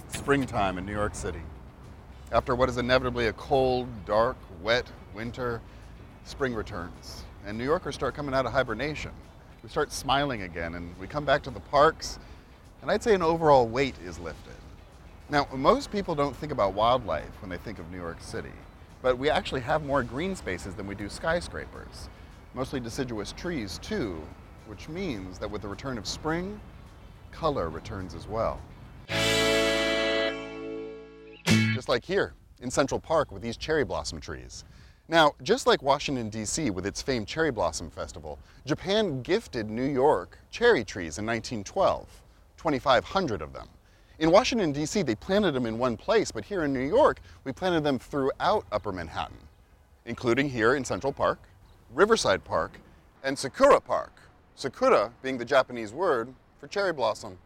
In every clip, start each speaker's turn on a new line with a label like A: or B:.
A: Springtime in New York City. After what is inevitably a cold, dark, wet winter, spring returns, and New Yorkers start coming out of hibernation. We start smiling again, and we come back to the parks, and I'd say an overall weight is lifted. Now, most people don't think about wildlife when they think of New York City, but we actually have more green spaces than we do skyscrapers. Mostly deciduous trees, too, which means that with the return of spring, color returns as well. Just like here in Central Park with these cherry blossom trees. Now, just like Washington, D.C. with its famed Cherry Blossom Festival, Japan gifted New York cherry trees in 1912, 2,500 of them. In Washington, D.C., they planted them in one place, but here in New York, we planted them throughout Upper Manhattan, including here in Central Park, Riverside Park, and Sakura Park. Sakura being the Japanese word for cherry blossom.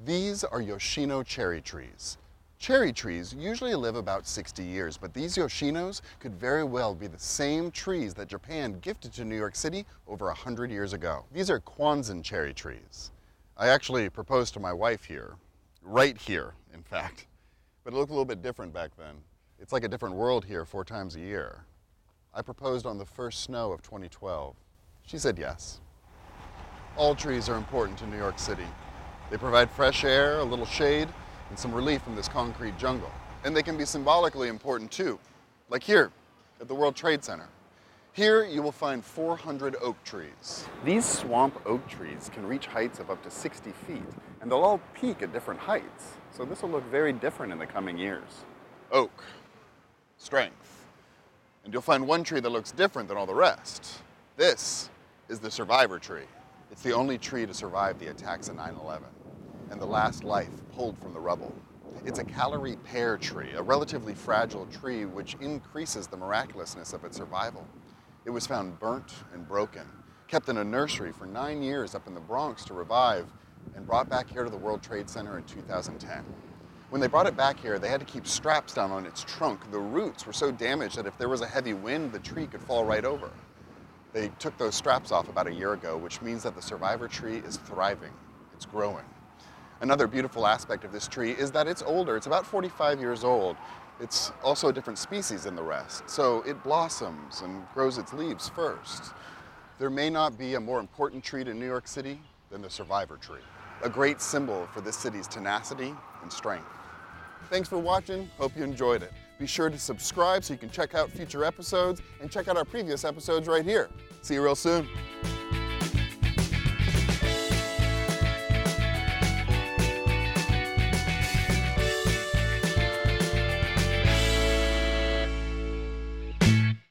A: These are Yoshino cherry trees. Cherry trees usually live about 60 years, but these Yoshinos could very well be the same trees that Japan gifted to New York City over 100 years ago. These are Kwanzan cherry trees. I actually proposed to my wife here, right here, in fact. But it looked a little bit different back then. It's like a different world here 4 times a year. I proposed on the first snow of 2012. She said yes. All trees are important to New York City. They provide fresh air, a little shade, and some relief from this concrete jungle. And they can be symbolically important too, like here at the World Trade Center. Here you will find 400 oak trees. These swamp oak trees can reach heights of up to 60 feet, and they'll all peak at different heights. So this will look very different in the coming years. Oak, strength. And you'll find one tree that looks different than all the rest. This is the survivor tree. It's the only tree to survive the attacks of 9/11. And the last life pulled from the rubble. It's a calorie pear tree, a relatively fragile tree which increases the miraculousness of its survival. It was found burnt and broken, kept in a nursery for 9 years up in the Bronx to revive, and brought back here to the World Trade Center in 2010. When they brought it back here, they had to keep straps down on its trunk. The roots were so damaged that if there was a heavy wind, the tree could fall right over. They took those straps off about a year ago, which means that the survivor tree is thriving. It's growing. Another beautiful aspect of this tree is that it's older. It's about 45 years old. It's also a different species than the rest, so it blossoms and grows its leaves first. There may not be a more important tree to New York City than the survivor tree, a great symbol for this city's tenacity and strength. Thanks for watching. Hope you enjoyed it. Be sure to subscribe so you can check out future episodes and check out our previous episodes right here. See you real soon.